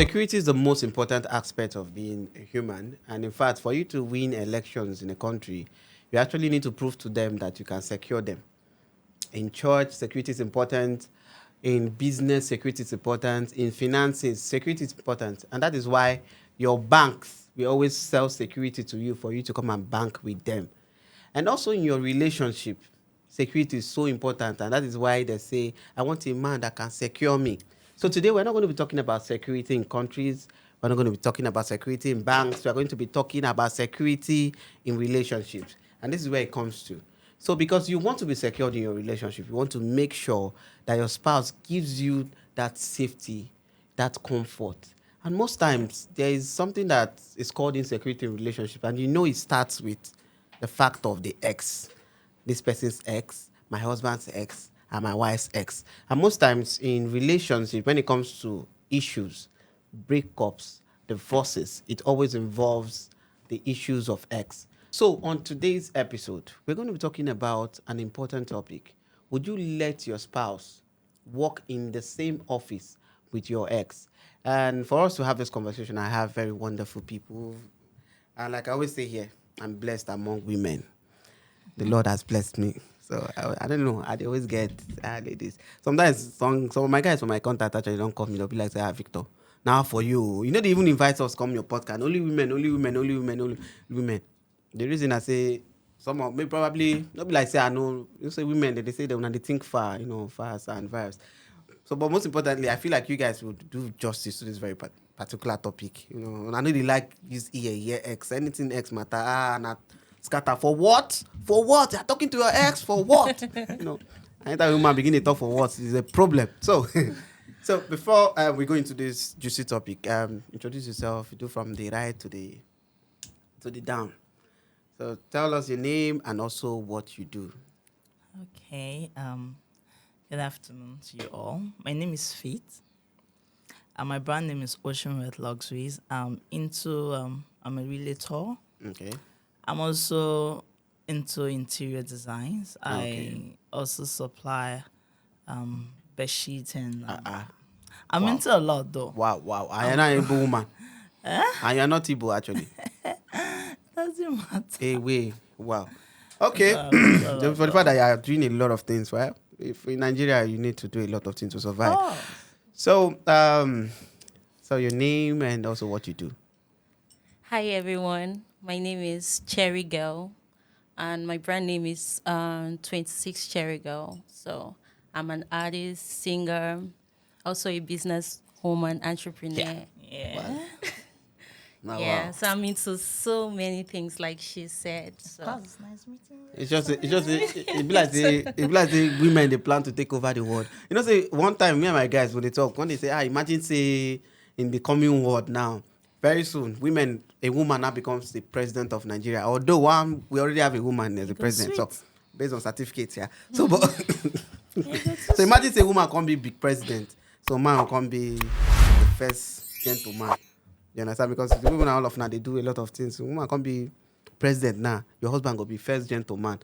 security is the most important aspect of being a human. And in fact, for you to win elections in a country, you actually need to prove to them that you can secure them. In church, security is important. In business, security is important. In finances, security is important. And that is why your banks will always sell security to you for you to come and bank with them. And also in your relationship, security is so important. And that is why they say, I want a man that can secure me. So today we're not going to be talking about security in countries. We're not going to be talking about security in banks. We're going to be talking about security in relationships. And this is where it comes to. So because you want to be secured in your relationship, you want to make sure that your spouse gives you that safety, that comfort. And most times there is something that is called insecurity in relationship. And you know it starts with the fact of the ex. This person's ex, my husband's ex, and my wife's ex. And most times in relationship, when it comes to issues, breakups, divorces, it always involves the issues of ex. So on today's episode, we're going to be talking about an important topic. Would you let your spouse work in the same office with your ex? And for us to have this conversation, I have very wonderful people. And like I always say here, I'm blessed among women. The Lord has blessed me. So I don't know. I always get ladies. Sometimes some of my guys from my contact actually don't call me. They'll be like, say, Victor, now for you. You know, they even invite us to come your podcast. Only women, only women, only women, only women. The reason I say some of me probably not be like say I know you say women they say they think far, fast and vibes. So but most importantly, I feel like you guys would do justice to this very particular topic. And I know they like use X, anything X matter, not scatter for what? For what? You're talking to your ex for what? Anytime a woman begin to talk for what is a problem. So so before we go into this juicy topic, introduce yourself, do from the right to the down. So tell us your name and also what you do. Okay. Good afternoon to you all. My name is Faith. My brand name is Ocean Red Luxuries. I'm a realtor. Okay. I'm also into interior designs. Okay. I also supply bed sheets and I'm Wow. into a lot though. Wow. I am not a Igbo woman. And you're not Igbo actually. Doesn't matter. Hey, wait. Wow. Okay. So, For the fact that you are doing a lot of things, right? If in Nigeria you need to do a lot of things to survive. Oh. So so your name and also what you do. Hi everyone, my name is Cherry Girl, and my brand name is 26 Cherry Girl. So I'm an artist, singer, also a business woman, entrepreneur. Yeah. Wow. Yeah, Wow. so I'm into so many things, like she said. So That's nice meeting you. It be like say women they plan to take over the world. Say one time me and my guys when they talk, when they say, imagine say in the coming world now, very soon, a woman now becomes the president of Nigeria. Although we already have a woman as the president, so based on certificates, yeah. So but so imagine say a woman can be big president, so man can be the first gentleman. You understand? Because the women all of now they do a lot of things. So woman can be president now. Your husband will be first gentleman.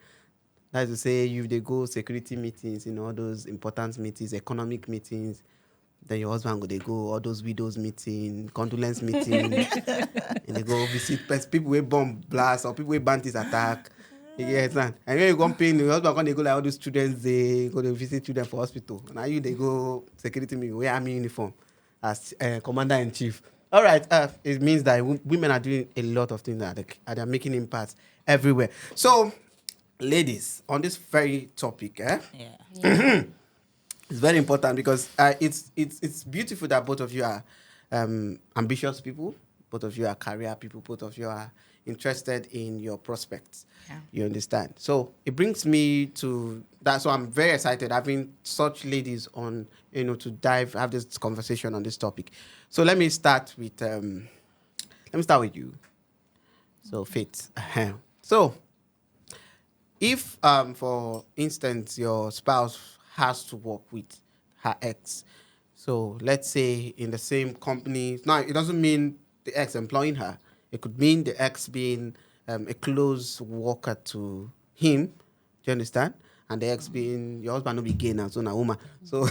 That is to say, they go security meetings, all those important meetings, economic meetings. Then your husband they go all those widows meeting, condolence meeting, and they go visit people with bomb blast or people with bandits attack. You understand? And when you go pay, your husband they go like all those students, they go to visit children for hospital. Now they go security meeting, wear army uniform as commander in chief. All right, it means that women are doing a lot of things and they're making impacts everywhere. So, ladies, on this very topic, Yeah. it's very important because it's beautiful that both of you are ambitious people, both of you are career people, both of you are interested in your prospects. Yeah. You understand? So it brings me to that. So I'm very excited having such ladies on, to have this conversation on this topic. So let me start with you. So Faith. So if for instance your spouse has to work with her ex, so let's say in the same company. Now it doesn't mean the ex employing her. It could mean the ex being a close worker to him. Do you understand? And the ex being your husband will be gay now, so now woman. So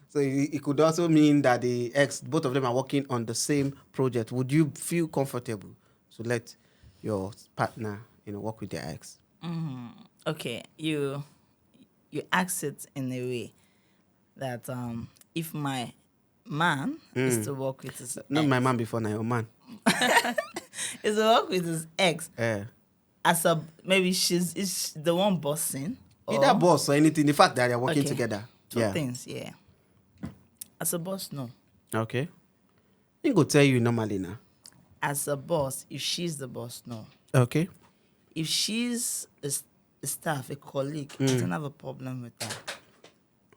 So it could also mean that the ex, both of them are working on the same project. Would you feel comfortable to let your partner, work with their ex? Okay, you ask it in a way that if my man is to work with his Not my ex, man before now, your man. is to work with his ex Eh. as a maybe she's is the one bossing Either or boss or anything. The fact that they're working okay, together. two Yeah. things, yeah. As a boss, no. Okay. He go tell you normally now. As a boss, if she's the boss, no. Okay. If she's a staff, a colleague, I don't have a problem with that.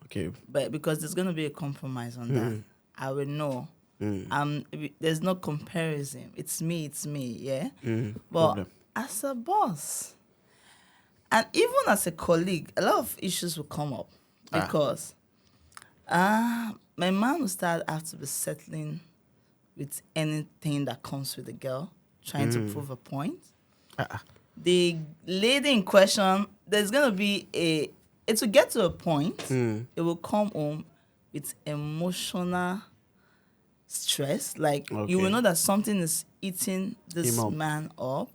Okay. But because there's going to be a compromise on that, I will know. There's no comparison. It's me, yeah. But Problem. as a boss, and even as a colleague, a lot of issues will come up because my man will start have to be settling with anything that comes with the girl, trying to prove a point. The lady in question, there's gonna be it will get to a point, it will come home with emotional stress. Like you will Okay. know that something is eating this Him up. man up.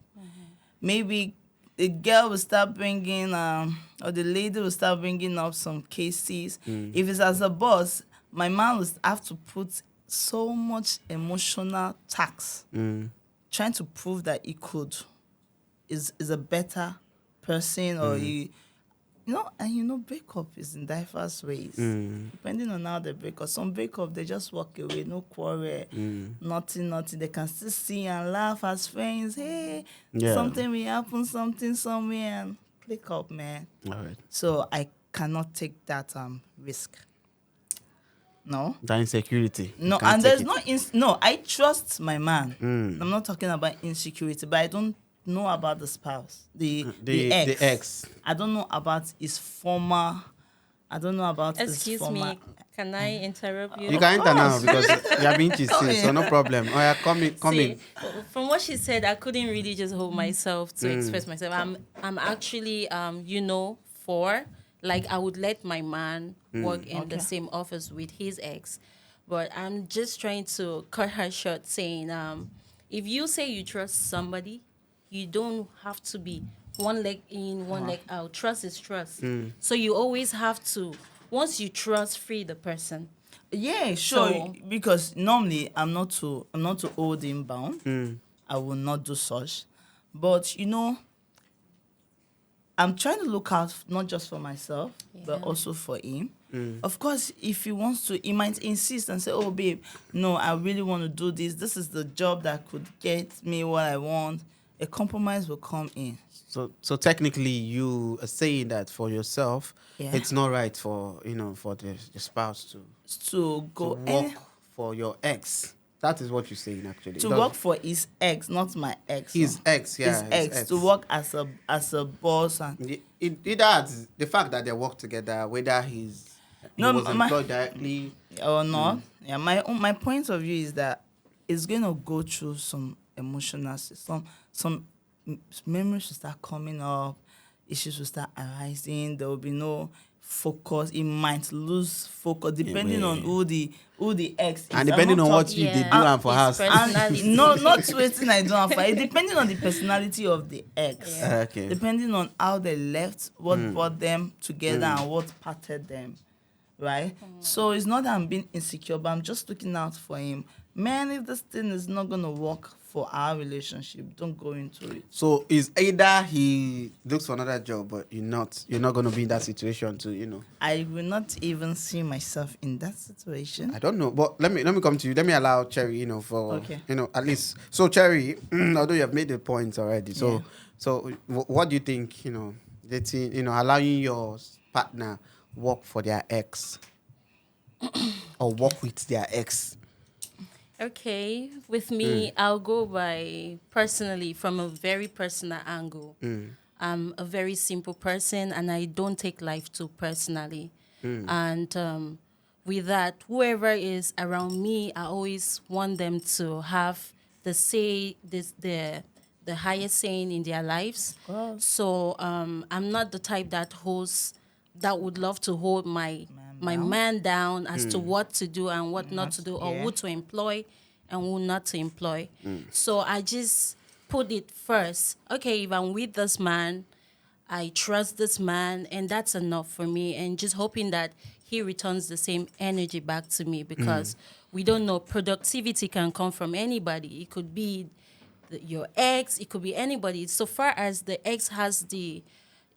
Maybe the girl will start bringing, or the lady will start bringing up some cases. If it's as a boss, my man will have to put so much emotional tax, trying to prove that he could is a better person, or breakup is in diverse ways. Depending on how they break up. Some breakup they just walk away, no quarrel, nothing. They can still see and laugh as friends. Hey, Yeah. something will happen, something somewhere, and click up, man. All right. So I cannot take that risk. No. That insecurity. You No, can't and take there's it. no. I trust my man. I'm not talking about insecurity, but I don't know about the spouse, the ex. The ex. I don't know about his former. I don't know about his Excuse former. me, can I interrupt you? You can enter now course. because you are being cheated, so no problem. Oh yeah, come in. See, from what she said, I couldn't really just hold myself to Mm. express myself. I'm actually for, like, I would let my man work in the Okay. same office with his ex, but I'm just trying to cut her short, saying if you say you trust somebody, you don't have to be one leg in, one leg out. Trust is trust. So you always have to, once you trust, free the person. Yeah, sure. So- Because normally I'm not to hold him bound. I will not do such. But I'm trying to look out not just for myself, but Yeah. also for him. Of course, if he wants to, he might insist and say, "Oh, babe, no, I really want to do this. This is the job that could get me what I want." A compromise will come in. So technically, you are saying that for yourself, Yeah. it's not right for for the spouse to To go work for your ex. That is what you're saying actually. to work for his ex, not my ex. His ex, yeah, his ex, to work as a boss and Either it's the fact that they work together, whether he No, was my- employed directly. or not. Yeah, my point of view is that it's gonna go through some emotional, some memories will start coming up, issues will start arising. There will be no focus. It might lose focus depending on who the ex is. And I'm depending not on what talking- you did Yeah. do and for His house. personality. and no, not waiting. I don't have it. Depending on the personality of the ex. Yeah. Okay. Depending on how they left, what brought them together, and what parted them, right? So it's not that I'm being insecure, but I'm just looking out for him. Man, if this thing is not gonna work for our relationship, don't go into it. So it's either he looks for another job, but you're not going to be in that situation to. I will not even see myself in that situation. I don't know, but let me come to you. Let me allow Cherry, for Okay. at least. So Cherry, although you have made the points already, Yeah. so what do you think? Dating, allowing your partner work for their ex or work with their ex. Okay, with me, I'll go by personally from a very personal angle. I'm a very simple person, and I don't take life too personally. And with that, whoever is around me, I always want them to have the highest saying in their lives. course. So I'm not the type that would love to hold my my man down as to what to do and what not to do, or Yeah. who to employ and who not to employ. So I just put it first. Okay, if I'm with this man, I trust this man, and that's enough for me. And just hoping that he returns the same energy back to me, because we don't know. Productivity can come from anybody. It could be your ex. It could be anybody. So far as the ex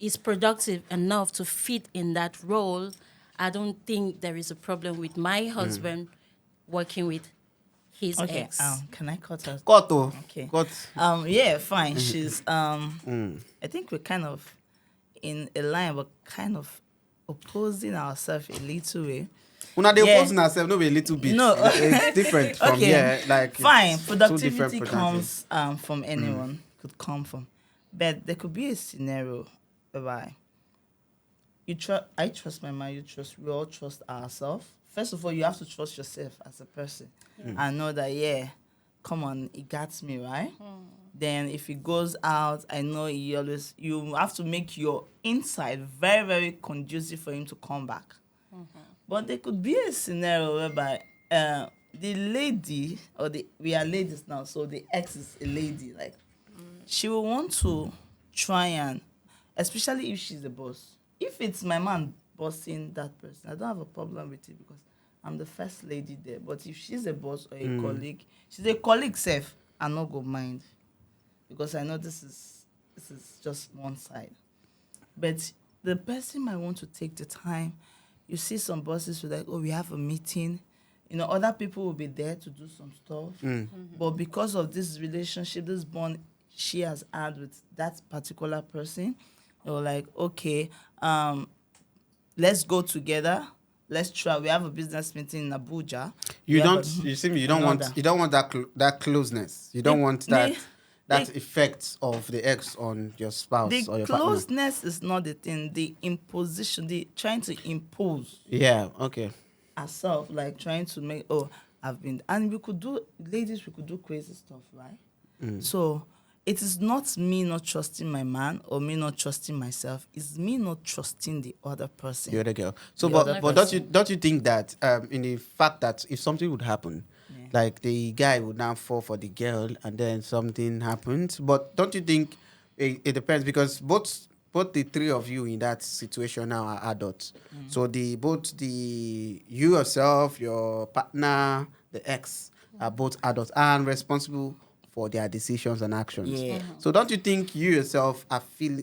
is productive enough to fit in that role, I don't think there is a problem with my husband working with his Okay. ex. Can I cut her? Cut, oh. Okay. Cut. Yeah, fine. She's I think we're kind of in a line, but kind of opposing ourselves a little way. Una dey Yeah. opposing ourselves, no be a little bit. No. It's different from Okay. here. Like Fine. it's two Productivity different comes from anyone. Could come from, but there could be a scenario whereby I trust my man. You trust. We all trust ourselves. First of all, you have to trust yourself as a person and know that come on, it got me right. Then if it goes out, I know you have to make your inside very, very conducive for him to come back. But there could be a scenario whereby the lady, we are ladies now, so the ex is a lady, like she will want to try and, especially if she's the boss. If it's my man bossing that person, I don't have a problem with it because I'm the first lady there. But if she's a boss or a colleague, she's a colleague safe, I no go mind. Because I know this is just one side. But the person might want to take the time. You see some bosses who are like, oh, we have a meeting. Other people will be there to do some stuff. But because of this relationship, this bond she has had with that particular person, they were like, okay, let's go together. Let's try. We have a business meeting in Abuja. You don't want that closeness. You don't want that effect of the ex on your spouse or your partner. The closeness is not the thing. The imposition, the trying to impose. Yeah, okay. Herself, like trying to make, and we could do crazy stuff, right? So it is not me not trusting my man or me not trusting myself. It's me not trusting the other person. The other girl. So, but don't you think that in the fact that if something would happen, like the guy would now fall for the girl and then something happens, but don't you think it depends, because both the three of you in that situation now are adults. So you yourself, your partner, the ex are both adults and responsible for their decisions and actions. Yeah. So don't you think you yourself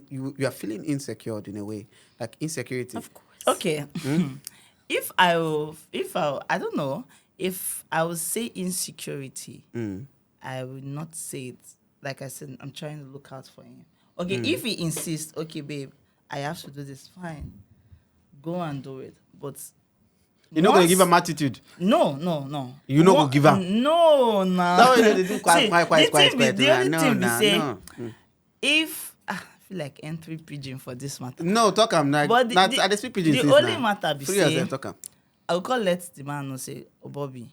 you are feeling insecure in a way, like insecurity? Of course. Okay. If I don't know, if I would say insecurity, I would not say it. Like I said, I'm trying to look out for him. Okay, if he insists, okay, babe, I have to do this, fine. Go and do it. But you're not going to give him attitude? No. You're not going to give him? No, nah. No, they do quiet. The only thing we say, if... I feel like entry pigeon for this matter. No, talk him. But I speak pigeon. The only matter be free say... yourself, talk him. I'll call let the man know, say, oh, Bobby,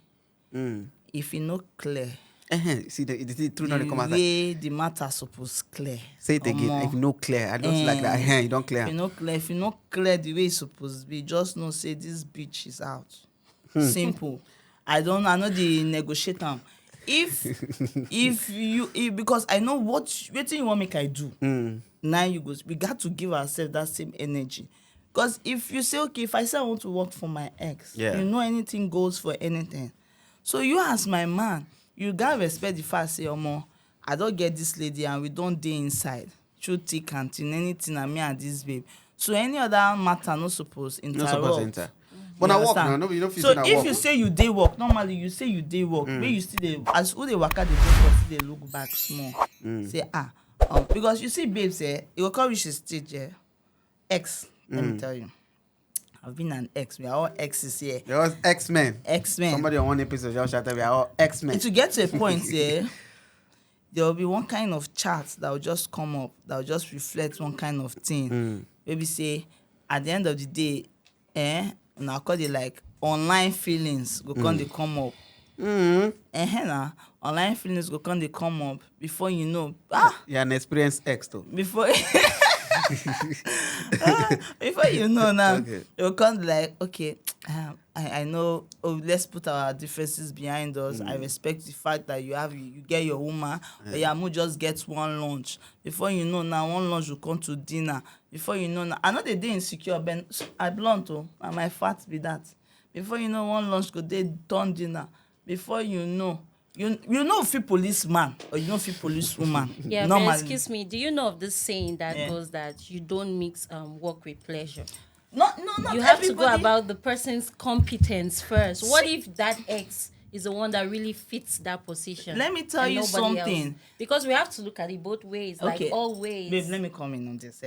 if you no clear... See, the truth not come outside. The way the matter supposed clear. Say it again. If you no clear, I don't like that. You don't clear. If you not clear the way it's supposed to be, just know say this bitch is out. Simple. I know the negotiator. If because I know what you want make I do. Now we got to give ourselves that same energy. Because if you say, okay, if I say I want to work for my ex, anything goes for anything. So you as my man, you gotta respect the fact, say, I don't get this lady and we don't dey inside. Through thick and thin, anything and me and this babe. So any other matter not supposed interrupt. Not supposed to enter. But I work now, you don't feel so if you say you dey work, normally you say you dey work. When you see as who they work at the door, see they look back small. Say because you see babes it will come reach a stage ex. Let me tell you. I've been an ex. We are all exes here. There was X-Men. Somebody on one episode just shouted, we are all X-Men. To get to a point there will be one kind of chart that will just come up, that will just reflect one kind of thing. Maybe say, at the end of the day, now call it like online feelings go come up. Online feelings go come up before you know. You're an experienced ex though. Before Before you know now, Okay. you'll come like, okay, I know, oh, let's put our differences behind us. I respect the fact that you get your woman, but yeah, Mo just get one lunch. Before you know now, one lunch will come to dinner. Before you know now, I know the day insecure, but I blunt, oh, and my fat be that. Before you know, one lunch go dey turn dinner. Before you know, you know if you policeman or you know if you police woman. Yeah, but Normally. excuse me, do you know of this saying that Yeah. goes that you don't mix work with pleasure? Not You everybody. have to go about the person's competence first. What if that ex is the one that really fits that position? Let me tell and you nobody something. else? Because we have to look at it both ways, like always. Babe, let me come in on this.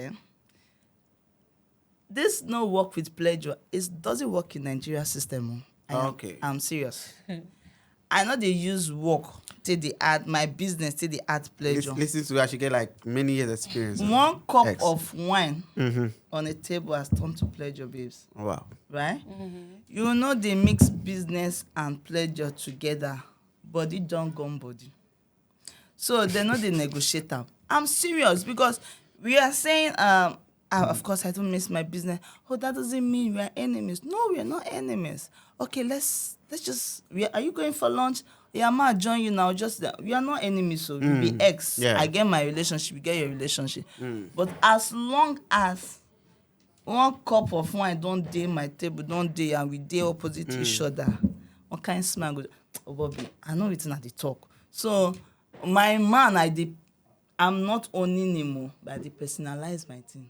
This no work with pleasure. It doesn't work in Nigeria system. Okay. I'm serious. I know they use work till they add my business till they add pleasure. Listen to her, she get like many years experience. One cup X. of wine on a table has turned to pleasure, babes. Wow. Right? You know they mix business and pleasure together. Body don't gum body. So they know they negotiate am. I'm serious because we are saying, of course I don't miss my business. Oh, that doesn't mean we are enemies. No, we are not enemies. Okay, let's just. Are you going for lunch? Yeah, I might join you now. Just we are not enemies, so we be ex. Yeah. I get my relationship, you get your relationship. But as long as one cup of wine don't dey my table, don't dey, and we dey opposite each other, one kind smile go, oh Bobby, I know wetin I dey talk. So my man, I'm not owning him, but I dey personalize my thing.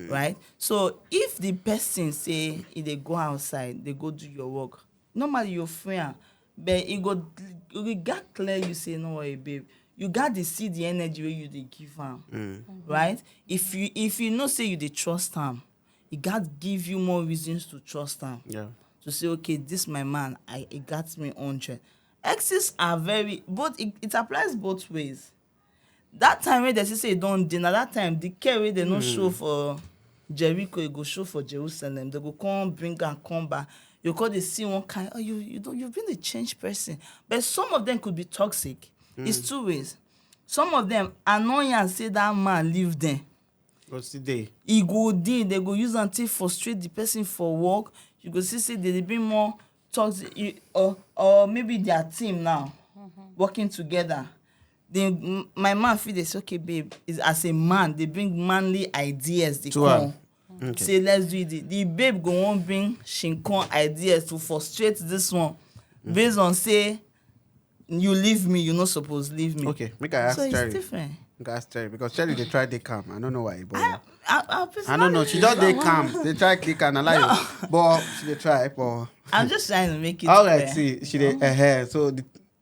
Right? So if the person say if they go outside, they go do your work, normally you're free, but it got clear you say, no worry, babe. You got to see the energy where you dey give am. Right? If you know say you dey trust am, it got give you more reasons to trust am. Yeah. To say, okay, this my man, it got me 100. Exes are it applies both ways. That time when they say don't dinner, that time the care wey they no show for Jericho, it go show for Jerusalem. They go come bring and come back. You call they see one kind, you've been a changed person. But some of them could be toxic. It's two ways. Some of them annoyance say that man live there. What's the day? He go dey, they go use until frustrate the person for work. You go see say they bring more toxic, or maybe their team now working together. My man feel they say, okay, babe, is as a man, they bring manly ideas. They come. Okay. Say, let's do it. The babe go on bring shinkon ideas to frustrate this one. Based on say, you leave me, you not supposed leave me. Okay, make I ask So it's Cherry. different. Make I ask Cherry because Cherry they try they calm. I don't know why, but I I don't know. She just they calm. They try click and allow you, but she they try. But I'm just trying to make it all right, fair. see, she they so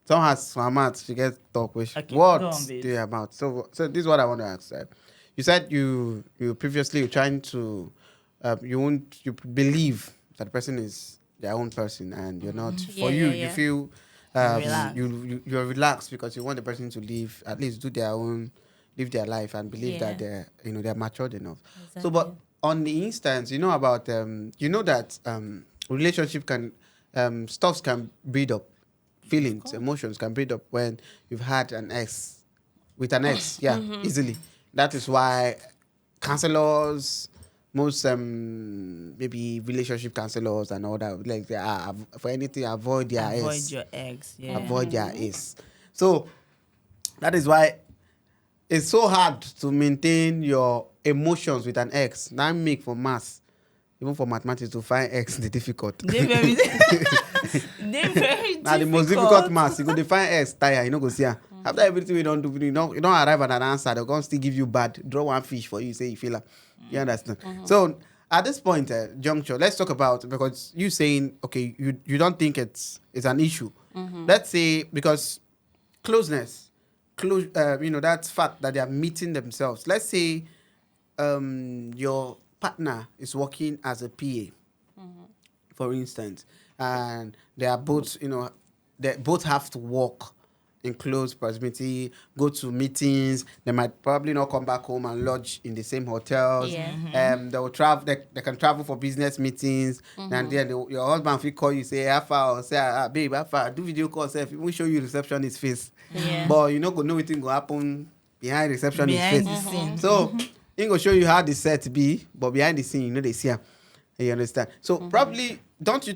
some has some mouth. She gets talk with Okay, what go on, babe. do your mouth. So this is what I want to ask. You said you previously were trying to you believe that the person is their own person and you're not. For you, you feel Relax. you're relaxed because you want the person to live, at least live their life and believe that they're matured enough. Exactly. So, but on the instance, about that relationship can stuffs can build up, feelings, emotions can build up when you've had an ex with an ex, easily. That is why counselors, most maybe relationship counselors and all that, like they are for anything avoid their ex. your ex. Yeah. Avoid their ace. So that is why it's so hard to maintain your emotions with an ex. Now make for maths, even for mathematics to find X the difficult. They very Now the most difficult maths, you go define X tire, you know go see her. After everything we don't do, you don't arrive at an answer, they're gonna still give you bad, draw one fish for you, say you feel her. You understand? So at this point, juncture, let's talk about, because you saying, okay, you don't think it's an issue. Let's say, because closeness, that fact that they are meeting themselves. Let's say your partner is working as a PA, for instance, and they are both, they both have to work in close proximity, go to meetings. They might probably not come back home and lodge in the same hotels. Yeah. They will travel. They can travel for business meetings. And then your husband will call you, say, how far, or say, babe, how far? Do video call, self. We show you receptionist face. Yeah. But you know, go know what will happen behind receptionist behind face. the scene. So he gonna show you how the set be, but behind the scene, you know they see him. You understand? So probably, won't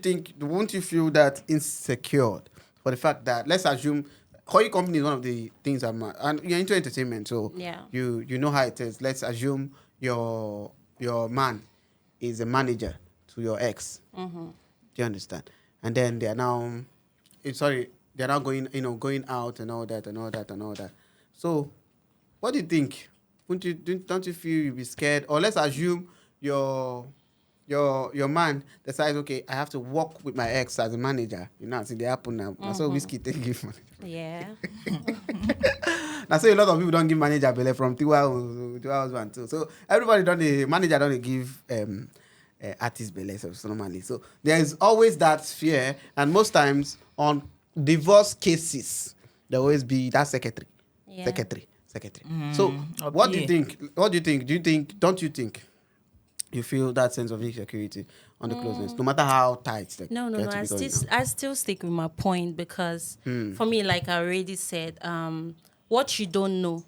you feel that insecure for the fact that, let's assume, Koi company is one of the things and you're into entertainment, so Yeah. you know how it is. Let's assume your man is a manager to your ex. Do you understand? And then they are now, they're now going out and all that. So, what do you think? Don't you feel you'll be scared? Or let's assume your man decides, okay, I have to work with my ex as a manager. You know, I think they happen now. That's so whiskey take give manager. Yeah. Now, so a lot of people don't give manager belay from Tiwa husband too. So everybody manager don't give artist belay so normally. So there is always that fear, and most times on divorce cases there always be that secretary. Yeah. Secretary. So what do you think? Don't you think you feel that sense of insecurity on the closeness, no matter how tight the No. get to be going now? I still stick with my point because for me, like I already said, what you don't know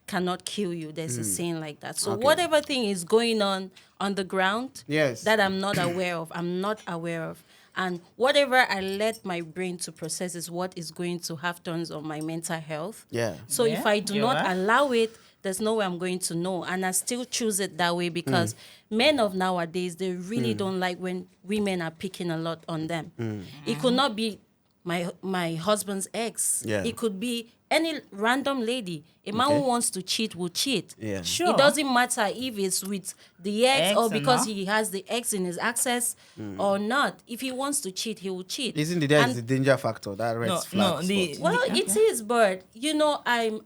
cannot kill you. There's a saying like that. So Okay. whatever thing is going on the ground Yes. that I'm not aware of. And whatever I let my brain to process is what is going to have turns on my mental health. Yeah. So if Yeah, I do you're not right. allow it, there's no way I'm going to know. And I still choose it that way because men of nowadays, they really don't like when women are picking a lot on them. It could not be my husband's ex. Yeah. It could be any random lady. A man Okay. who wants to cheat will cheat. Yeah. Sure. It doesn't matter if it's with the ex Ex or or because not. he has the ex in his access or not. If he wants to cheat, he will cheat. Isn't it that's And the danger factor, that red flag spot? well, Okay. it is, but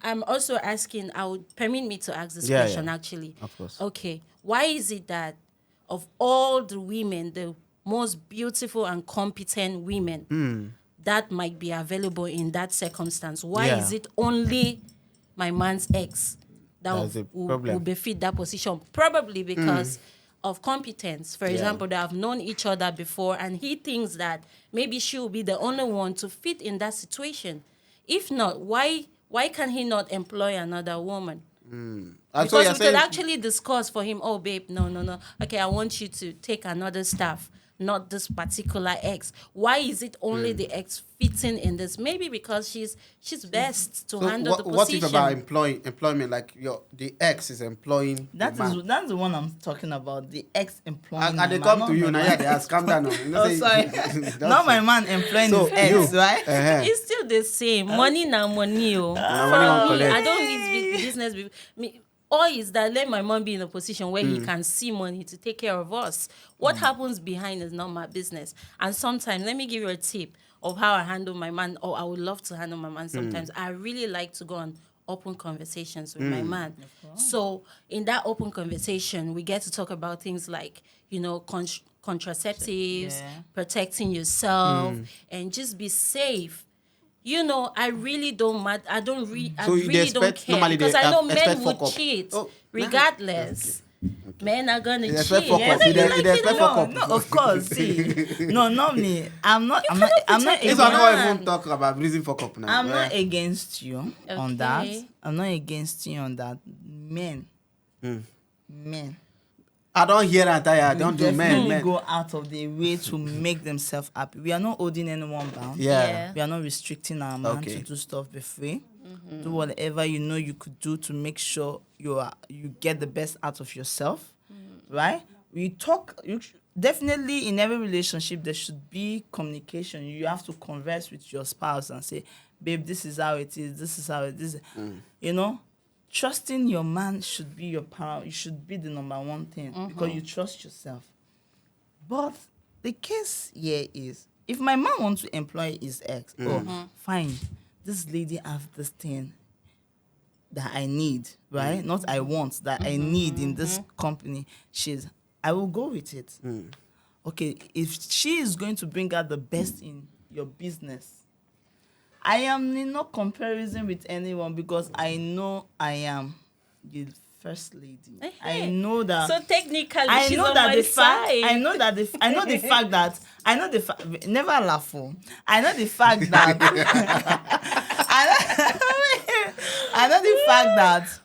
I'm also asking. I would permit me to ask this Yeah, question yeah. actually. Of course. Okay, why is it that of all the women, the most beautiful and competent women that might be available in that circumstance, why Yeah. is it only my man's ex that That's the will problem. befit that position? Probably because of competence. For example, they have known each other before, and he thinks that maybe she will be the only one to fit in that situation. If not, why can he not employ another woman? And Because so you're we saying, could actually discuss for him, oh, babe, no. Okay, I want you to take another staff, not this particular ex. Why is it only the ex fitting in this? Maybe because she's best to so handle the what position. if about employment, like the ex is employing That's the man? the one I'm talking about. The ex employing. And they come to you now, yeah, they ask, calm down now. You know, Oh, say- sorry. That's Not my it. man employing So his ex, you, right? It's still the same. Money na money. money For won't me, collect. I don't need business. All is that let my mom be in a position where he can see money to take care of us. What happens behind is not my business. And sometimes, let me give you a tip of how I handle my man, or I would love to handle my man sometimes. I really like to go on open conversations with my man. So in that open conversation, we get to talk about things like, contraceptives, Yeah. protecting yourself, and just be safe. I really don't matter. I So they really don't expect- care normally they because I know expect men would fuck up. cheat Oh, regardless. Men are gonna They cheat. expect fuck up. whether See, you they- like they it expect or fuck not. up. No, of course. See, no, normally I'm not protect This a one not man. even talk about reason fuck up now. I'm not Yeah. against you on that. Okay. I'm not against you on that. Men. I don't hear that. I don't do Definitely men. go out of their way to make themselves happy. We are not holding anyone bound. Yeah. We are not restricting our man Okay. to do stuff, be free. Do whatever you could do to make sure you get the best out of yourself, right? Definitely in every relationship there should be communication. You have to converse with your spouse and say, babe, this is how it is. This is how it is. Trusting your man should be your power. It should be the number one thing because you trust yourself. But the case here is, if my man wants to employ his ex, fine. This lady have this thing that I need, right? Not I want, that I need in this company. I will go with it. Okay, if she is going to bring out the best in your business, I am in no comparison with anyone because I know I am the first lady. I know that. So technically, I she's know on that my the fact. side. I know that the. I know the fact that. I know the fact. Never laugh. I know the fact that. I know the fact that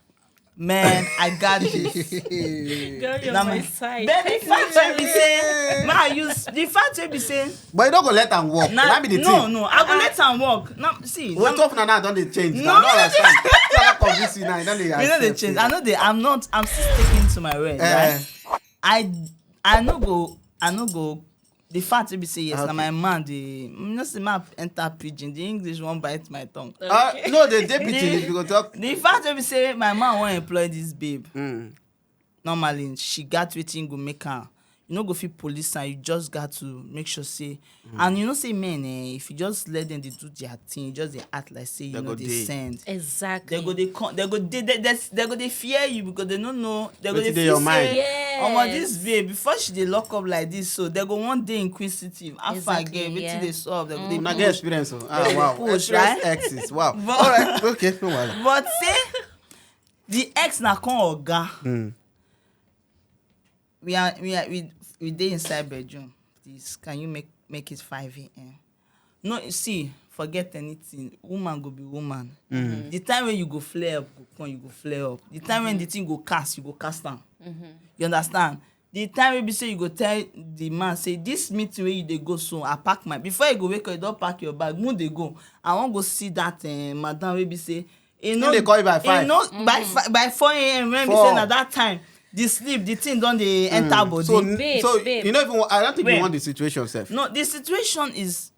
Man, I got this. Girl, you're Nah, my man. side. Then the fact wey be say, man, the fact wey be say, But you don't go let them walk. nah, That be the no, thing. no, I go let am work. Now, see, What now, of now don't they change? No, Now, no, understand. So I convince you now. You don't they we know they accept change. it. I know they. I'm still sticking to my word, right? I no go. The fact wey be say yes, Okay. na my man dey. No say man enter pidgin. The English wan bite my tongue. No, the deputy, you go talk. The fact wey be say my man wan employ this babe. Mm. Normally she gat wetin go make am. You no go fit police am. You just got to make sure say, and you know say men, if you just let them dey do their thing, just dey act like say you They know go they dey. send. Exactly. They go dey fear you because they no know. They go Wetin dey dey feel your mind? say, Yes. this babe before she dey lock up like this, so they go one day inquisitive. After Exactly, again, wetin yeah. dey solve? They go dey Una get push. experience. Oh. They Ah, go wow. dey push, Experience right? exes. Wow. But- All right. Okay. No wahala. But say the ex na come oga. We dey inside bedroom. Please, can you make it 5 a.m.? No, see, forget anything. Woman go be woman. The time when you go flare up, go come, you go flare up. The time when the thing go cast, you go cast am. You understand? The time wey be say you go tell the man say this meeting wey you dey go so, I pack my. Before you go wake up, you don pack your bag. Move dey go. I wan go see that madam wey be say. Dey call you by 5. By 4 a.m. when be 4. say na that time. The sleep, the thing don dey enter body. So, Babe. you know, even I don't think Wait. you want the situation, Seth. No, the situation is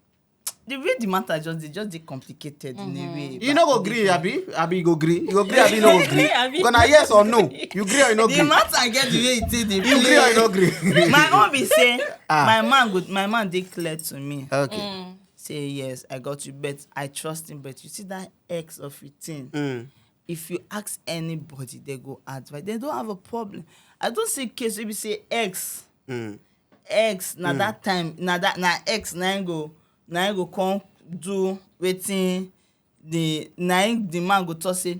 the way the matter just dey complicated in a way. You no go gree, Abi you go gree. You go gree, Abi no go gree. Abi. Because na yes or no. You gree or you no The gree. matter get the way it take dey You gree or you no gree. My own be say Ah. my man dey clear to me. Okay. Say yes, I got you, but I trust him. But you see that ex of 15. If you ask anybody, they go advise. They don't have a problem. I don't see case where we say ex. Na that time, na ex na him go come do wetin the man go talk say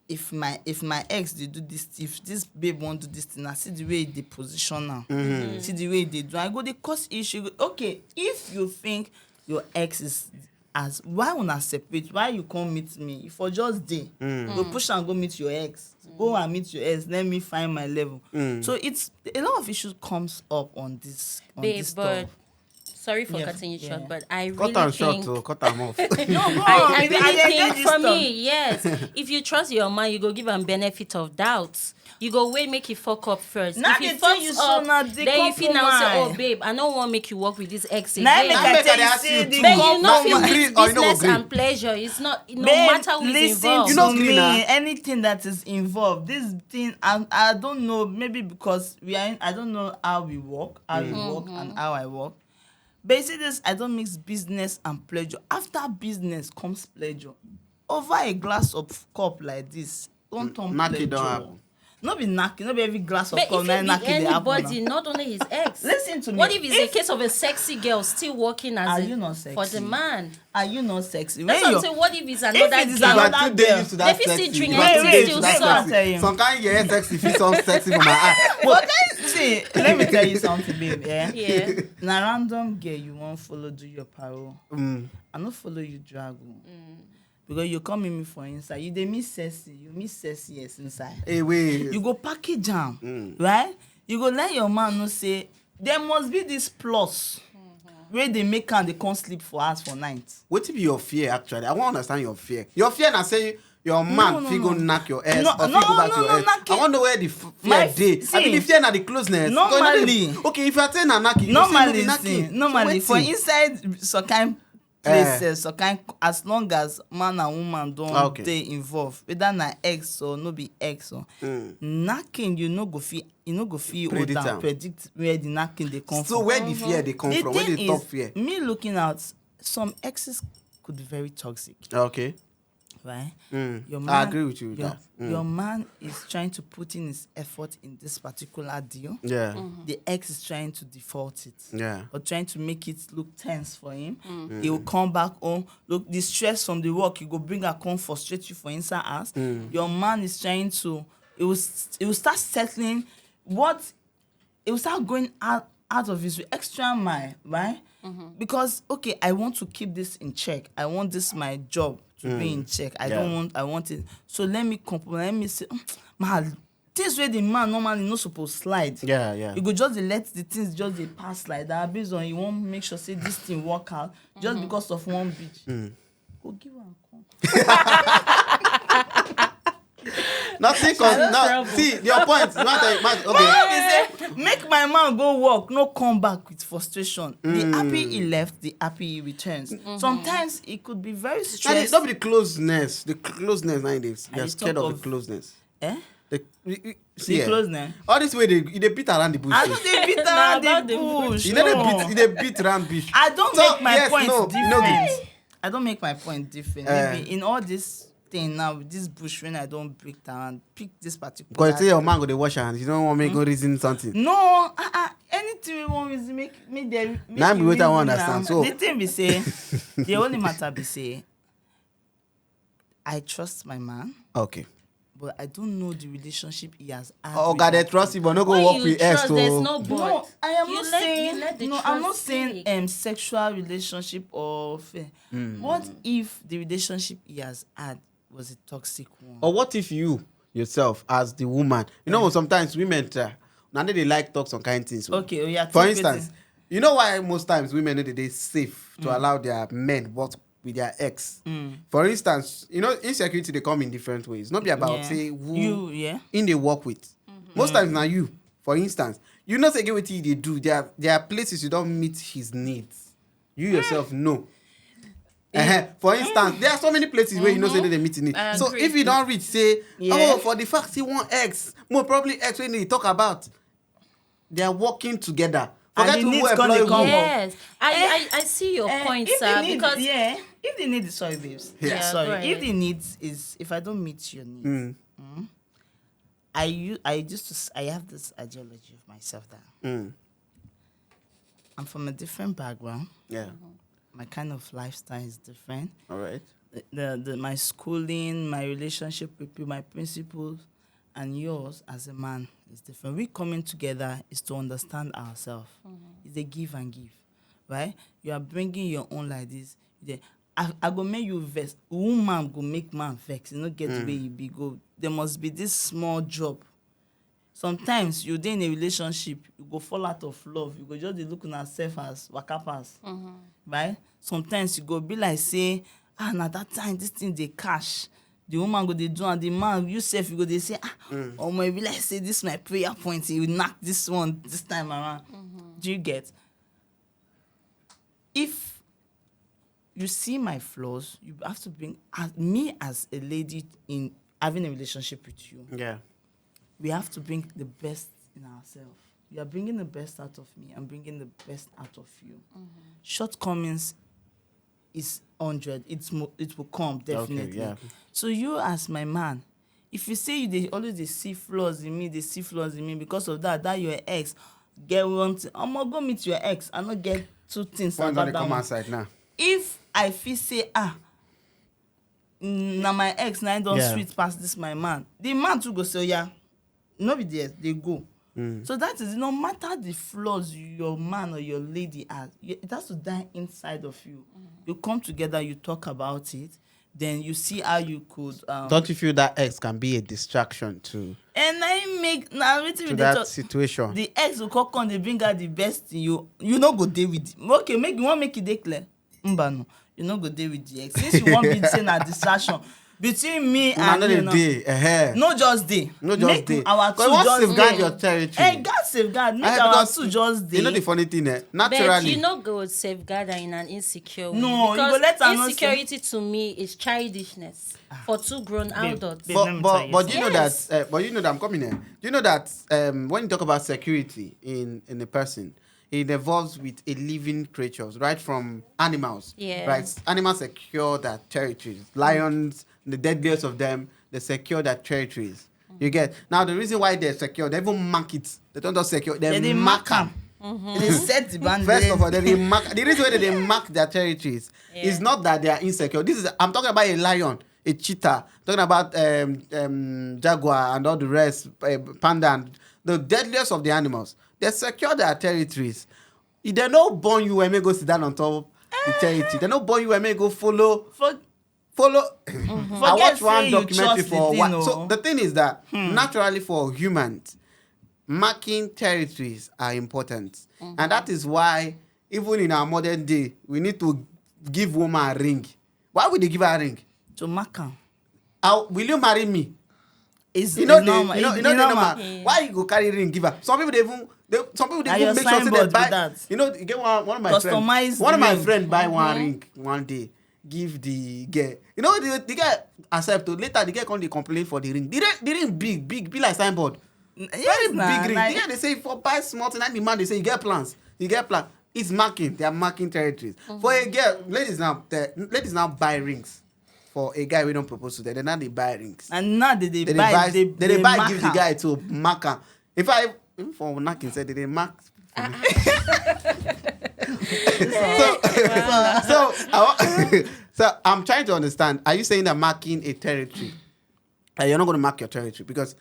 if my ex dey do this, if this babe wan do this thing, na see the way e dey position am. See the way e dey do. I go dey cause issue. Okay, if you think your ex is as why una separate, why you come meet me for just dey go push am go meet your ex, go and meet your ex, let me find my level. So it's a lot of issues comes up on this Babe, this but stuff. sorry for Yeah, cutting you short, yeah. but I Cut really am short, think oh, cut am off. No, go on. I Maybe really dey think get this for stuff. me, yes. If you trust your man, you go give am benefit of doubt. You go wait make you fuck up first. Now If the he thing fucks you so na up, the then you feel now say, oh compromise. babe, I don't want make you work with this ex Na again. make Now I make I tell dey you ask say you the too. But you Now not you feel gree with or you no go business gree? and pleasure. It's not no Babe, matter who is listen involved. You to no gree me. na. Anything that is involved, this thing, I don't know. Maybe because I don't know how we work, and how I work. But you see this, I don't mix business and pleasure. After business comes pleasure. Over a glass of cup like this, don't turn Knacking pleasure. don't happen. Not be knacking, not be every glass of But cup. if na it be knacking dey happen anybody, now. not only his ex. Listen to me. What if it's a case of a sexy girl still working Are as you not a, sexy? for the man? Are you not sexy? That's When what I'm saying. What if it's another it is girl? If I another too dey girl. used to that They fit still sexy. drink If I and too dey still used to that suck. sexy. Some kind yeah sexy fit sound sexy for my eye. But guys, see, let me tell you something, babe. Yeah. Yeah. Na random girl you wan follow do your parole. I no follow you drag o. Because you come in me for inside. You dey miss sexy. You miss sexy yes inside. Hey wait. You go package am, right? You go let your man know say there must be this plus where they make am dey come sleep for us for night. Wetin be your fear actually? I wan understand your fear. Your fear na say your man fit go knack your ass No, or fit no, go back to no, your no, ass. knacking. I wan know where the My fear dey. see, I mean the fear na the closeness. Because you know normally- the- okay, if you are saying na knacking, you go say no be Normally, knacking. normally So for wetin? inside some kind places, some kind as long as man and woman don Okay. dey involved, whether na ex or no be ex or knacking, you no go fit hold Predict am. am predict where the knacking dey come So from. where the fear dey come The from? Where thing the top is, fear? me looking at some exes could be very toxic, Okay. right? I agree with you with that. Your man is trying to put in his effort in this particular deal. Yeah. The ex is trying to default it. Yeah. Or trying to make it look tense for him. He will come back home. Look, the stress from the work, you go bring her come frustrate you for inside house. Your man is trying to, it will start settling it will start going out of his extra mile, right? Because, okay, I want to keep this in check. I want this my job to be in check. I Yeah. don't want. I want it. So let me compromise. Let me say, man, this way the man normally not supposed to slide. Yeah, yeah. You go just dey let the things just dey pass like that based on you want make sure say this thing work out just because of one bitch. Go give am come. Nothing. No. See your point. Okay. Why be say make my man go work, no come back with frustration. The happy he left, the happy he returns. Sometimes it could be very stressful. Don't be the closeness. The closeness nowadays. I You're dey scared talk of of- the closeness. Eh? See, The closeness. all this way they beat around the bush. I don't dey beat Nah, around about the the bush. You know No. they beat around bush. I don't So, make my yes, point no, different. no beat. I don't make my point different. Maybe in all this thing now, with this bush when I don't break down, pick this particular. Because say your man go to wash hands. You don't want me go reason something. No, anything we want is make them. Now be what I want understand. So The thing be say, the only matter be say, I trust my man, okay. but I don't know the relationship he has had. Oh with God, they that trust you, but no go When walk you with S trust, there's to. no but. No, I am You not let- saying. you let the No, I'm not trust saying speak. sexual relationship or affair. What if the relationship he has had was a toxic one? Or what if you yourself, as the woman, you know, sometimes women now they like talk some kind of things. Okay, oh yeah. For take instance, wetin- you know why most times women know that they safe to allow their men work with their ex. For instance, you know, insecurity they come in different ways. Not be about Yeah. say who You, yeah. in they work with. Most times now you, for instance, you know say get what they do. There are places you don't meet his needs. You yourself know. For instance, there are so many places where you know say that they meet his needs. I So agree. if you don't reach, say, Yeah. oh, for the fact he want X, more probably X when they talk about, they are working together. And Forget the who needs gonna employ come who. up. Yes, I see your point, if sir. the need, Because if the need, sorry, babes. Yeah, sorry. go If ahead. the needs is if I don't meet your needs, I have this ideology of myself that I'm from a different background. Yeah. My kind of lifestyle is different. All right. My schooling, my relationship with people, my principles, and yours as a man is different. We coming together is to understand ourselves. It's a give and give, right? You are bringing your own like this. I go make you vex. Woman go make man vex. You know, get the way you be go. There must be this small job. Sometimes you dey in a relationship, you go fall out of love. You go just dey look at yourself as waka pass, right? Sometimes you go be like say, na that time this thing dey cash. The woman go dey do and the man you sef you go dey say, omo e be like say this my prayer point. You knack this one this time around. Do you get? If you see my flaws, you have to bring me as a lady in having a relationship with you. Yeah. We have to bring the best in ourselves. You are bringing the best out of me. I'm bringing the best out of you. Shortcomings is 100. It will come, definitely. yeah. So you as my man, if you say they always they see flaws in me, because of that your ex get one thing. I'm gonna go meet your ex. I not get two things Point on about the that come one. outside now. If I feel say na my ex na don Yeah. sweet pass this my man, the man too go say yeah, no be there they go. So that is no matter the flaws your man or your lady has, it has to die inside of you. You come together, you talk about it, then you see how you could. Don't you feel that X can be a distraction to And I make now wetin we dey that talk. situation? The ex go come dey bring out the best in you. You no go dey with him. Okay, make you want make it dey clear. No, you no go dey with the ex. Since you want be say na distraction between me and Another you know. day. No just dey. No just Make dey. our two Because once just safeguard dey. your territory. God safeguard. Make Eh, our because two just dey. You know the funny thing, but naturally. you no go safeguard her in an insecure way. No, you go because let her know say- insecurity to me is childishness for two grown adults. babe. Let me tell you But you know Yes. that but you know that I'm coming here. Do you know that when you talk about security in a person, it evolves with a living creatures, right? From animals. Yeah. Right? Animals secure their territories. Lions, the deadliest of them, they secure their territories. You get now the reason why they're secure, they even mark it. They don't just secure, they mark them. They set the boundary. First of all, they mark the reason why they mark their territories is not that they are insecure. I'm talking about a lion, a cheetah, talking about jaguar and all the rest, panda, and the deadliest of the animals. They secure their territories. They don't born you when they go sit down on top the territory. They don't born you when they go follow follow. I watched Forget one say you documentary trust the for thing, what. oh. So the thing is that naturally for humans, marking territories are important, and that is why even in our modern day, we need to give woman a ring. Why would they give her a ring? To mark am. Will you marry me? It's You know normal. you know It's the normal. normal. Yeah. Why you go carry ring give her? Some people they Na even your make sure say they signboard be buy. that. You know, you get one of my friends. Customized One of my ring. friend buy one ring one day, give the girl. You know the guy accept. Later the girl come dey complain for the ring. The ring big be like signboard. Very big ring. The guy they say for buy small thing, and the man they say you get plans. You get plan. It's marking. They are marking territories. For a girl, ladies now buy rings. For a guy we don't propose to them, then now they buy rings. And now they They buy they buy mark give the am. guy to mark am. If I even for knocking said they mark for me. So I'm trying to understand. Are you saying that marking a territory, you're not going to mark your territory because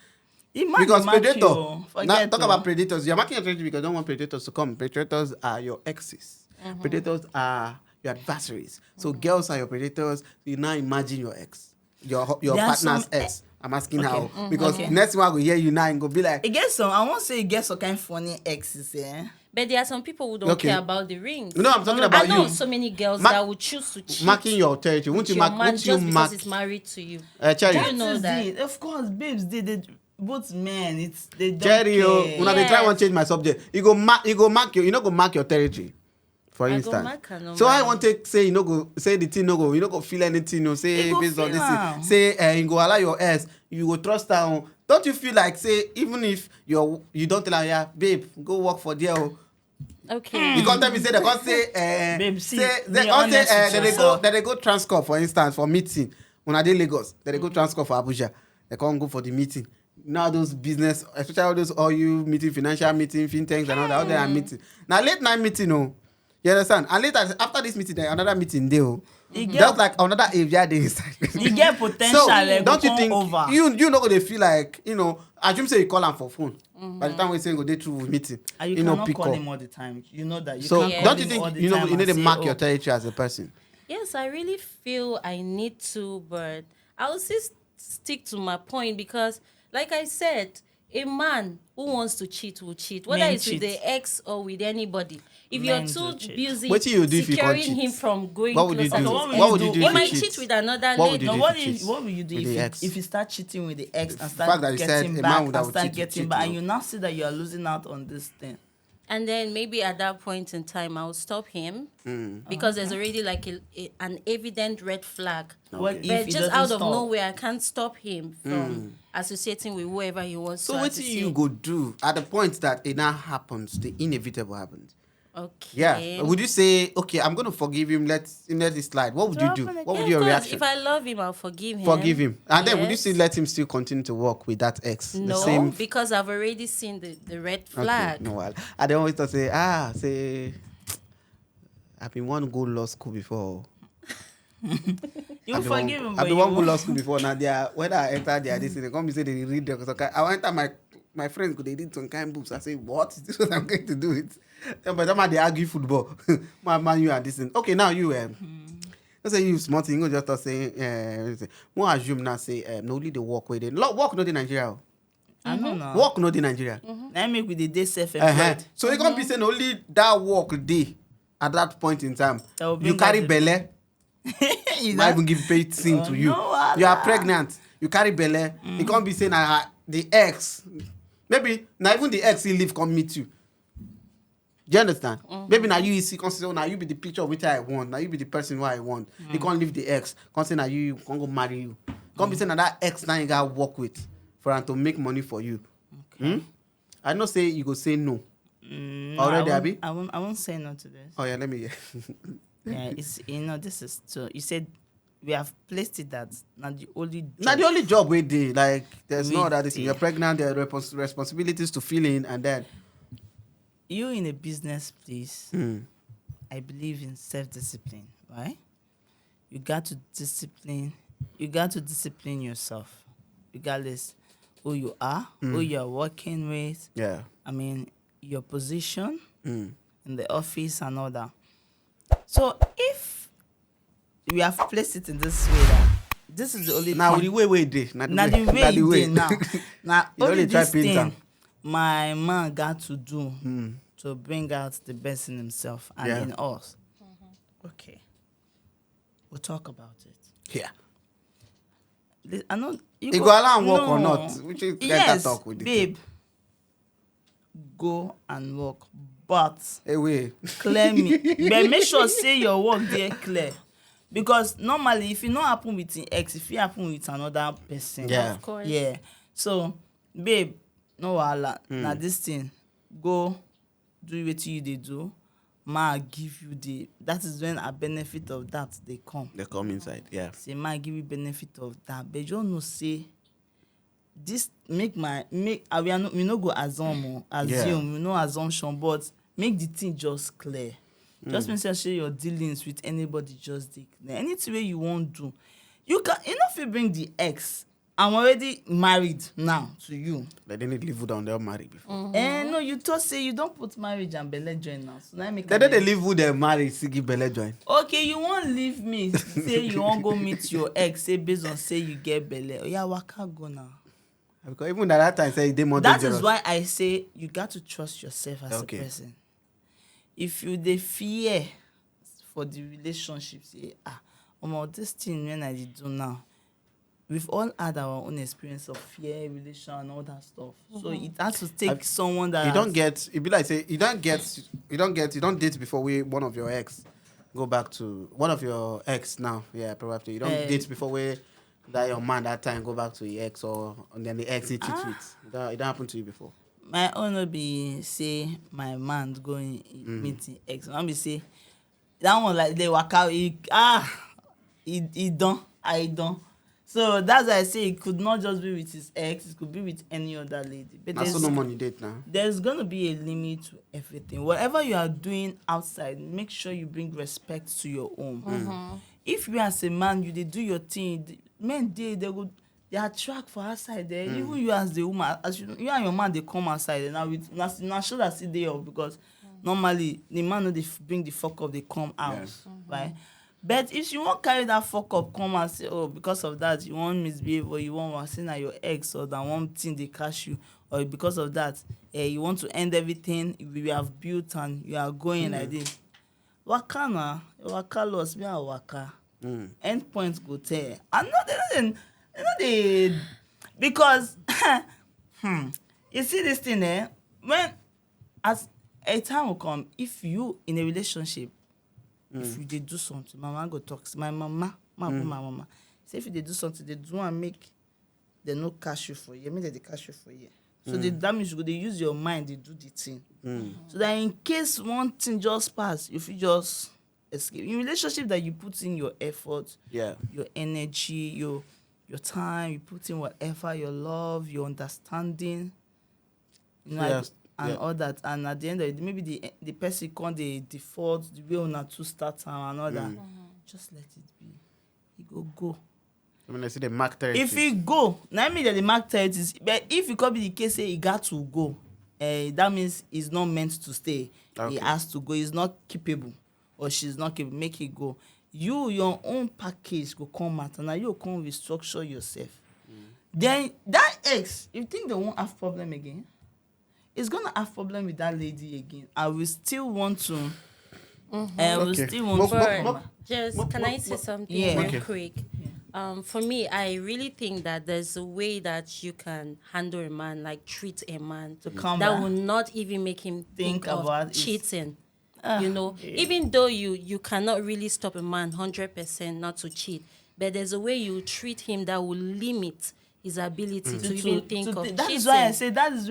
Mark predator. you, Now forget talk oh. about predators. You're marking your territory because you don't want predators to come. Predators are your exes. Predators are your adversaries. So girls are your predators. You now imagine your ex, your There are partner's some ex. I'm asking Okay. how because Okay. next one I will hear you now and go be like. It gets some. I won't say it gets some kind of funny exes, eh? But there are some people who don't Okay. care about the rings. No, I'm talking I about know you. so many girls Mark- that would choose to cheat Marking your territory. Won't with you your mark? man Won't you just mark? because he's married to you. Cherry. Do you know Is that? it. Of course, babes, they both men. It's they don't Cherry, care. una dey try Yes. wan change my subject. You go mark your. You no go mark your territory. For I go instance. mark her So I normally. want to say you no go say the thing no go. You no go feel anything. No say You go based on feel this. am. Say you go allow your ex. You go trust her. Oh. Don't you feel like say even if you don't tell her yeah babe go work for there. Oh. Okay. You can't tell me say they can't say Babe, see, say be they can't say honest with yourself. they go Transcorp for instance for meeting when I dey Lagos they go Transcorp for Abuja they can't go for the meeting now those business especially all those you meeting financial meeting fintechs and all that meeting now late night meeting oh you understand and later after this meeting there another meeting dey oh E get- just like another area dey inside. You get potential. So Like, don't you come think over. you no go dey feel like assume say you call am for phone by the time we say you go dey through meeting And you no cannot pick call up. him all the time. You know that. You So can't call don't you him all think the you time need and to say, mark oh, your territory as a person? Yes, I really feel I need to, but I'll still stick to my point because, like I said, a man who wants to cheat will cheat, whether Men it's cheat. with the ex or with anybody. If Men you're do too cheat. busy What do you do if you can't securing him cheat? from going What would you closer do? to What his would ex, you do he if might you cheat cheat? with another What would lady. you No, do what, if you cheat what will you do with if the you, ex? if you start cheating with the ex and The start fact that you said getting a man back would and have start cheated, getting cheat, back, no. and you now see that you are losing out on this thing? And then maybe at that point in time, I'll stop him because there's already like an evident red flag. What Okay. if But he just doesn't out of stop? nowhere, I can't stop him from associating with whoever he wants So to what associate. you go do at the point that it now happens, the inevitable happens? Okay. Yeah. Would you say, okay, I'm going to forgive him, let it slide? What would you do? What would Yeah, your of course, reaction? if I love him, I'll forgive him. Forgive him. And then would you Yes. still let him still continue to work with that ex? The No, same. because I've already seen the red flag. Okay, no, I don't always say, I've been one go law school before. You forgive him, I've but been one go you law school before. Now they are when I enter there, this they come and say they read the because I enter my friends could they read some kind of books. I say, what? Is this what I'm going to do it? Then by the time they argue football, my man, you are this thing. Okay, now you let's say you small thing, you just say more assume now say no only the work where they work not in Nigeria. I don't know. Work not in Nigeria. Let me with the day self-employed. So you can't be saying only that work day at that point in time. That will You bring carry out the- belle. You Not know? even give paid thing to you. no, You are Allah. pregnant. You carry belle. You can't be saying the ex. Maybe not even the ex he leave come meet you. Do you understand? Maybe now you see consider now you be the picture which I want. Now you be the person who I want. You can't leave the ex. Can't say now you can't go marry you. Can't be saying now that ex now you gotta work with for him to make money for you. I not say you go say no. Already, Abby? I won't say no to this. Oh yeah, let me hear. Yeah, it's this is so you said we have placed it that not the only job. Now the only job we did, like there's no We other thing. did. You're pregnant, there are responsibilities to fill in, and then You in a business place, I believe in self-discipline, right? You got to discipline yourself, regardless who you are, who you are working with. yeah. I mean, your position in the office and all that. So if we have placed it in this way that this is the only Now thing. the way dey. Now the way it dey now. Now You only only try this paint thing am. my man got to do to bring out the best in himself and Yeah. in us. Okay. We'll talk about it. Yeah. I know you You go allow am work or no. not? Which is Yes, talk with the babe. Go and work, but Hey, wait. clear me. But make sure say your work there clear. Because normally, if it not happen with your ex, if it happen with another person, Yeah. Of course. yeah. So, babe, no wahala. Now this thing, go do what you they do. Ma give you the. That is when a benefit of that they come. They come inside. Yeah. Say ma give you benefit of that, but you no say. This make we no go assume, we no assumption, but make the thing just clear. Just make sure your dealings with anybody just dey clear. Anything wey you wan do, you no fit bring the ex. I'm already married now to you. They didn't live down there married before. No, you thought say you don't put marriage and belle join now. So now make They don't live with them married, see give belle join. okay, you won't leave me. Say you won't go meet your ex. Say based on say you get belle. Oh yeah, waka go now. Because even at that time, say they more That dangerous. is why I say you got to trust yourself as Okay. a person. If you dey fear for the relationship, say this thing when I dey do now, we've all had our own experience of fear, relation, and all that stuff. So it has to take someone that You don't get. It be like say you don't date before one of your ex go back to one of your ex now. Yeah, probably you don't date before that your man that time go back to your ex and then the ex hit you with. It don't happen to you before. my own will be say my man going meeting ex. I be say that one like they work out. He done, I done. So that's why I say it could not just be with his ex. It could be with any other lady. But That's so no money date now. there's gonna be a limit to everything. Whatever you are doing outside, make sure you bring respect to your home. If you as a man, you dey do your thing. Men they attract for outside there. Even you as the woman, as you and your man they come outside now with na sure that see day off because normally the man no dey bring the fuck up they come out, right? But if you wan carry that fuck up come and say because of that you wan misbehave or you wan say na your ex or that one thing dey catch you or because of that you want to end everything we have built and you are going like this. Waka na waka loss me and waka. End point go tell. And no dey because you see this thing when as a time will come if you in a relationship if you dey do something my mama go talk my mama say if you dey do something dey do am make dem no catch you for here make dem dey catch you for here so that means you go dey use your mind dey do the thing so that in case one thing just pass you fit just escape in relationship that you put in your effort Yeah. your energy your time you put in whatever your love your understanding you know Yes. and Yeah. all that and at the end of it maybe the person come dey default the way una two start am and all that just let it be e go. I mean, I see the mark 30. If e go na mean that the mark 30 but if e come be the case say e gat to go that means he's not meant to stay. Okay. He has to go. He's not capable or she's not capable. Make it go. Your own package go come out and now you come restructure yourself. Then that ex, you think they won't have problem again? It's gonna have problem with that lady again. I will still want to. I will Okay. still want to. But just can I say something Yeah. real Okay. quick? For me, I really think that there's a way that you can handle a man, like treat a man come that back. will not even make him think about of it. cheating. Even though you cannot really stop a man 100% not to cheat, but there's a way you treat him that will limit his ability to even think of cheating. That is why I say that's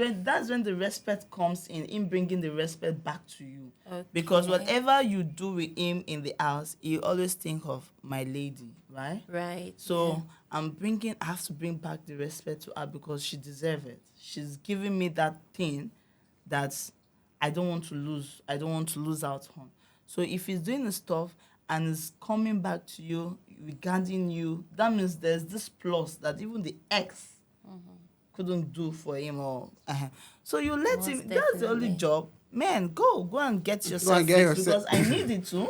when the respect comes in bringing the respect back to you. Okay. Because whatever you do with him in the house, you always think of my lady, right? Right. So I have to bring back the respect to her because she deserves it. She's giving me that thing that I don't want to lose. I don't want to lose out on. So if he's doing the stuff and is coming back to you regarding you, that means there's this plus that even the ex couldn't do for him or so you let Most him. That's the only definitely. job. Men, go and get yourself and get fixed yourself- because I need it too.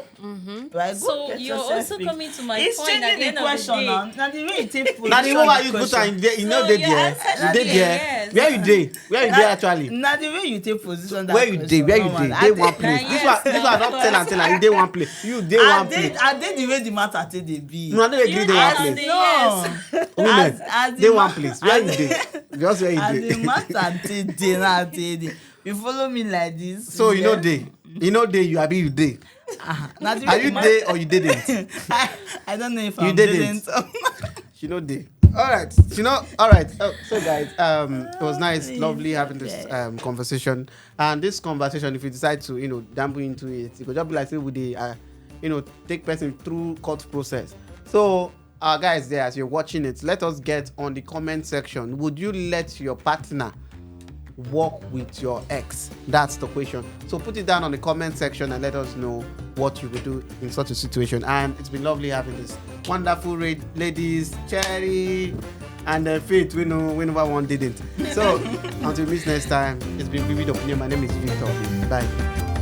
Right? Go So get you're yourself also fixed. coming to my It's point at changing the end the of the question day. now the way you take position. Now the moment you put question. on, you know So they you there. answered You did me, there. yes. Where you did? Where you did actually? Now the way you take position that Where you question, did? Where you normal. did? They one place. Nah, This yes, one now, not tell and tell and they one place. You they one place. I did the way the matter take dey be. No, I don't agree. You They one did place. say No. Women, As they the one ma- place. Where you as- did? Just where you As the did. matter take dey now take dey. You follow me like this. So you know yeah? they. You know they. You abi you dey. Na the Are way you the dey or you didn't? I don't know if You I'm didn't. didn't. You know they. All right. You know. All right. Oh, so guys, it was nice, lovely having this conversation. And this conversation, if you decide to, dabble into it, it could just be like say we dey, take person through court process. So, guys, there as you're watching it, let us get on the comment section. Would you let your partner work with your ex? That's the question. So put it down on the comment section and let us know what you would do in such a situation. And it's been lovely having this wonderful ladies, Cherry and Faith. We know whenever one didn't. So until we meet next time, it's been Vivid Opinion. My name is Victor. Bye.